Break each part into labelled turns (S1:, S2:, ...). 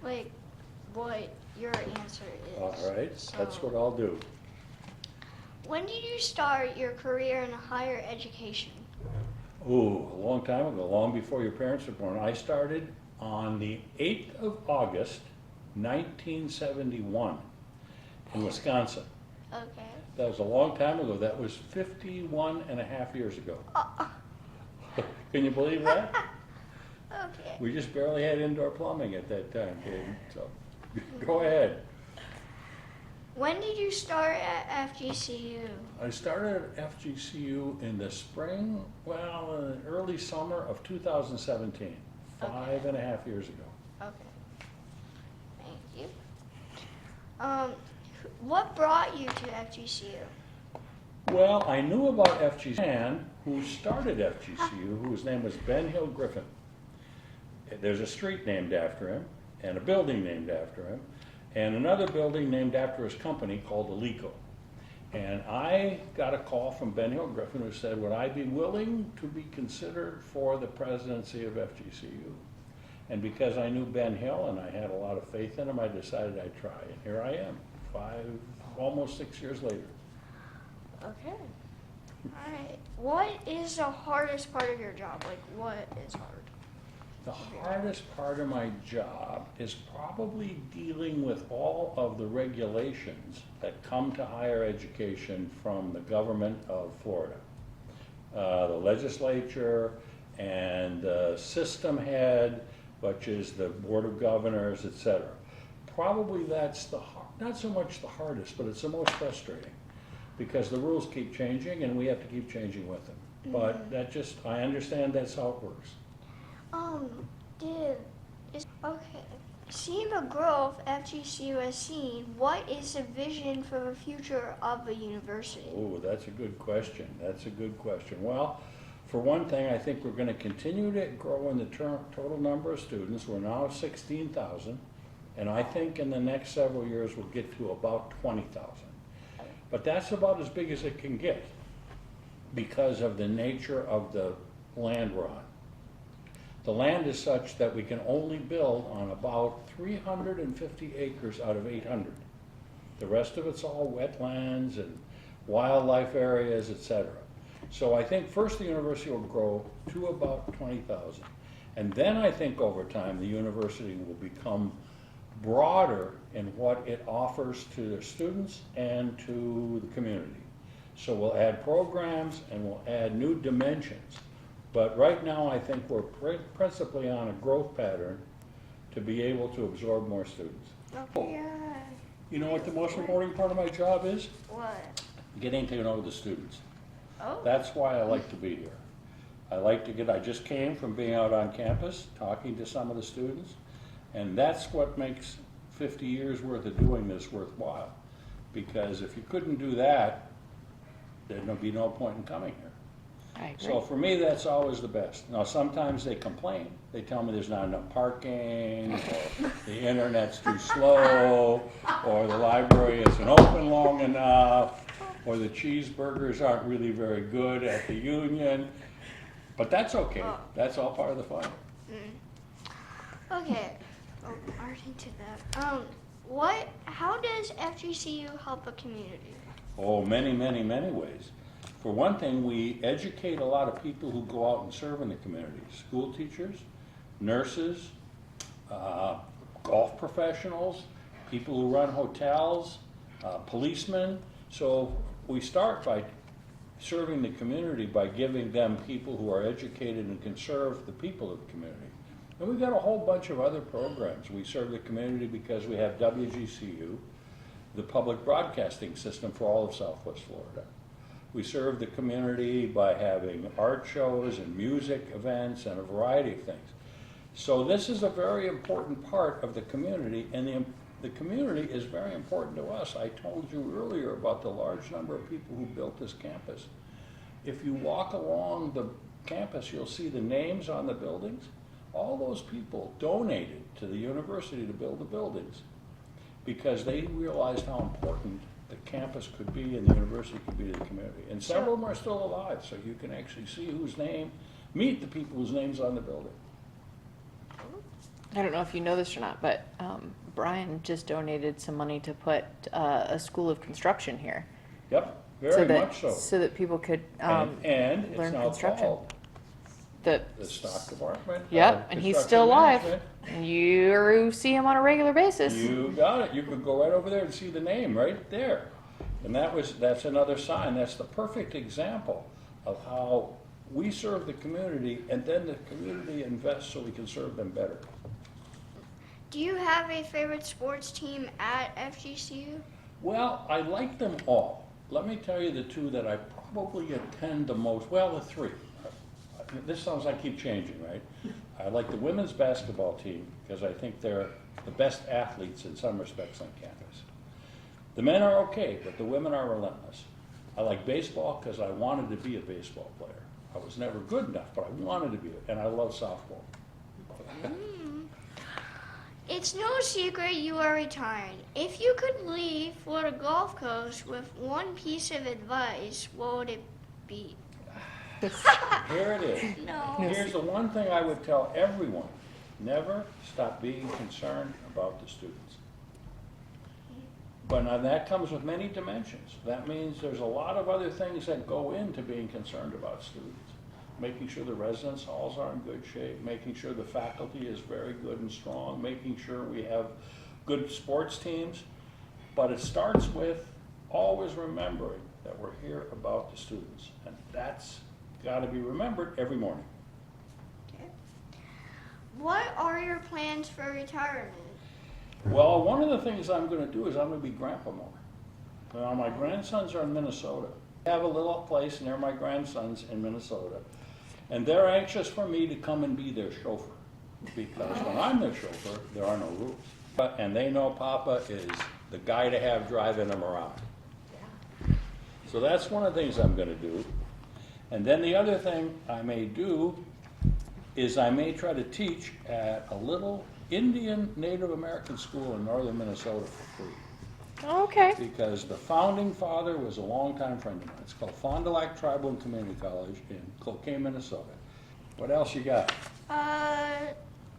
S1: like what your answer is.
S2: All right,
S1: So,
S2: that's what I'll do.
S1: when did you start your career in higher education?
S2: Ooh, a long time ago, long before your parents were born. I started on the 8th of August, 1971 in Wisconsin.
S1: Okay.
S2: That was a long time ago. That was 51 and a half years ago. Can you believe that?
S1: Okay.
S2: We just barely had indoor plumbing at that time, Kayden, so go ahead.
S1: When did you start at FGCU?
S2: I started at FGCU in the spring, well, early summer of 2017, five and a half years ago.
S1: Okay. Thank you. What brought you to FGCU?
S2: Well, I knew about FGCU, a man who started FGCU, whose name was Ben Hill Griffin. There's a street named after him, and a building named after him, and another building named after his company called Alico. And I got a call from Ben Hill Griffin who said, would I be willing to be considered for the presidency of FGCU? And because I knew Ben Hill and I had a lot of faith in him, I decided I'd try. And here I am, almost 6 years later.
S1: Okay. All right. What is the hardest part of your job? Like, what is hard?
S2: The hardest part of my job is probably dealing with all of the regulations that come to higher education from the government of Florida. The legislature and the system head, which is the Board of Governors, etc. Probably that's not so much the hardest, but it's the most frustrating because the rules keep changing and we have to keep changing with them. But I understand that's how it works.
S1: Okay. Seeing the growth FGCU has seen, what is the vision for the future of the university?
S2: Oh, that's a good question. That's a good question. Well, for one thing, I think we're going to continue to grow in the total number of students. We're now 16,000, and I think in the next several years we'll get to about 20,000. But that's about as big as it can get because of the nature of the land we're on. The land is such that we can only build on about 350 acres out of 800. The rest of it's all wetlands and wildlife areas, etc. So I think first the university will grow to about 20,000. And then I think over time the university will become broader in what it offers to the students and to the community. So we'll add programs and we'll add new dimensions. But right now, I think we're principally on a growth pattern to be able to absorb more students.
S1: Okay.
S2: You know what the most important part of my job is?
S1: What?
S2: Getting to know the students.
S1: Oh.
S2: That's why I like to be here. I just came from being out on campus, talking to some of the students, and that's what makes 50 years worth of doing this worthwhile. Because if you couldn't do that, there'd be no point in coming here. So for me, that's always the best. Now, sometimes they complain. They tell me there's not enough parking, or the internet's too slow, or the library isn't open long enough, or the cheeseburgers aren't really very good at the Union. But that's okay. That's all part of the fun.
S1: Okay. Already to that. How does FGCU help the community?
S2: Oh, many, many, many ways. For one thing, we educate a lot of people who go out and serve in the community. School teachers, nurses, golf professionals, people who run hotels, policemen. So we start by serving the community by giving them people who are educated and can serve the people of the community. And we've got a whole bunch of other programs. We serve the community because we have WGCU, the public broadcasting system for all of Southwest Florida. We serve the community by having art shows and music events and a variety of things. So this is a very important part of the community, and the community is very important to us. I told you earlier about the large number of people who built this campus. If you walk along the campus, you'll see the names on the buildings. All those people donated to the university to build the buildings because they realized how important the campus could be and the university could be to the community. And several of them are still alive, so you can actually see meet the people whose name's on the building.
S3: I don't know if you know this or not, but Brian just donated some money to put a school of construction here.
S2: Yep, very much so.
S3: So that people could
S2: And it's
S3: learn
S2: now
S3: construction.
S2: called
S3: The
S2: stock department.
S3: Yep, and he's
S2: construction
S3: still alive.
S2: management.
S3: And you see him on a regular basis.
S2: You got it. You could go right over there and see the name right there. And that's another sign. That's the perfect example of how we serve the community and then the community invests so we can serve them better.
S1: Do you have a favorite sports team at FGCU?
S2: Well, I like them all. Let me tell you the two that I probably attend the most. Well, the three. This sounds like I keep changing, right? I like the women's basketball team because I think they're the best athletes in some respects on campus. The men are okay, but the women are relentless. I like baseball because I wanted to be a baseball player. I was never good enough, but I wanted to be, and I love softball.
S1: It's no secret you are retiring. If you could leave for the Gulf Coast with one piece of advice, what would it be?
S2: Here it is.
S1: No.
S2: Here's the one thing I would tell everyone. Never stop being concerned about the students. But now that comes with many dimensions. That means there's a lot of other things that go into being concerned about students. Making sure the residence halls are in good shape, making sure the faculty is very good and strong, making sure we have good sports teams. But it starts with always remembering that we're here about the students. And that's got to be remembered every morning.
S1: Okay. What are your plans for retirement?
S2: Well, one of the things I'm going to do is I'm going to be grandpa more. Now, my grandsons are in Minnesota. I have a little place near my grandsons in Minnesota, and they're anxious for me to come and be their chauffeur, because when I'm their chauffeur, there are no rules. And they know Papa is the guy to have driving them around. So that's one of the things I'm going to do. And then the other thing I may do is I may try to teach at a little Indian Native American school in northern Minnesota for free.
S3: Okay.
S2: Because the founding father was a longtime friend of mine. It's called Fond du Lac Tribal and Community College in Cloquet, Minnesota. What else you got?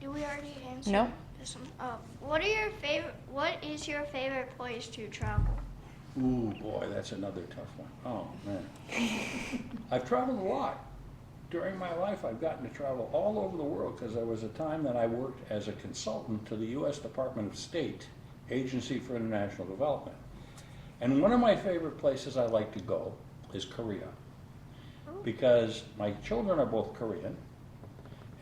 S1: Do we already answer
S3: No.
S1: this one? What is your favorite place to travel?
S2: Ooh, boy, that's another tough one. Oh, man. I've traveled a lot. During my life, I've gotten to travel all over the world because there was a time that I worked as a consultant to the U.S. Department of State, Agency for International Development. And one of my favorite places I like to go is Korea, because my children are both Korean,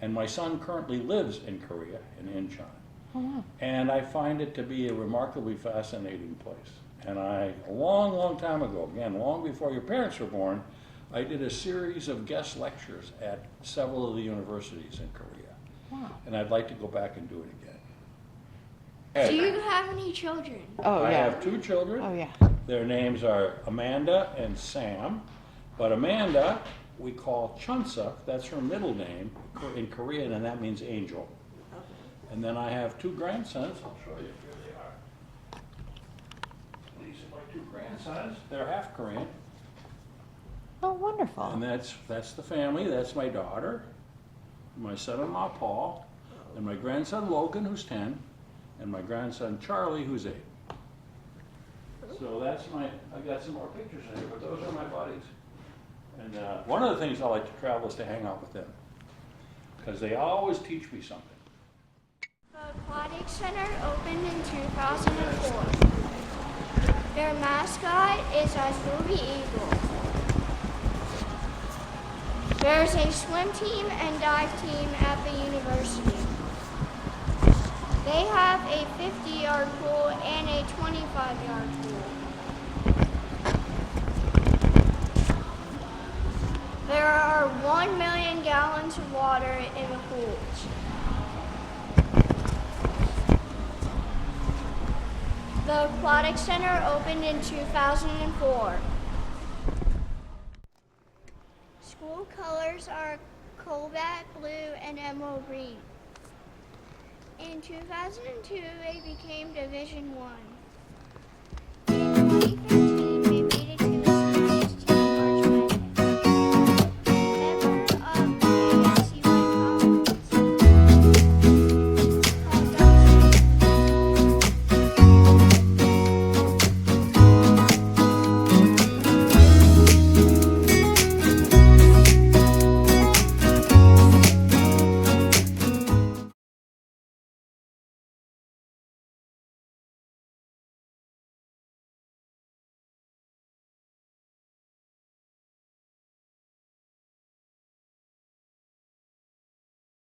S2: and my son currently lives in Korea, in Incheon.
S3: Oh, wow.
S2: And I find it to be a remarkably fascinating place. And a long, long time ago, again, long before your parents were born, I did a series of guest lectures at several of the universities in Korea.
S3: Wow.
S2: And I'd like to go back and do it again.
S1: Do you have any children?
S3: Oh,
S2: I
S3: yeah.
S2: have two children.
S3: Oh, yeah.
S2: Their names are Amanda and Sam. But Amanda, we call Chunsa. That's her middle name in Korean, and that means angel. And then I have two grandsons. I'll show you. Here they are. These are my two grandsons. They're half Korean.
S3: Oh, wonderful.
S2: And that's the family. That's my daughter, my son-in-law Paul, and my grandson Logan, who's 10, and my grandson Charlie, who's 8. So that's I've got some more pictures in here, but those are my buddies. And one of the things I like to travel is to hang out with them, because they always teach me something.
S1: The Aquatic Center opened in 2004. Their mascot is a Ruby Eagle. There's a swim team and dive team at the university. They have a 50-yard pool and a 25-yard pool. There are 1 million gallons of water in the pools. The Aquatic Center opened in 2004. School colors are cobalt blue and emerald green. In 2002, they became Division 1.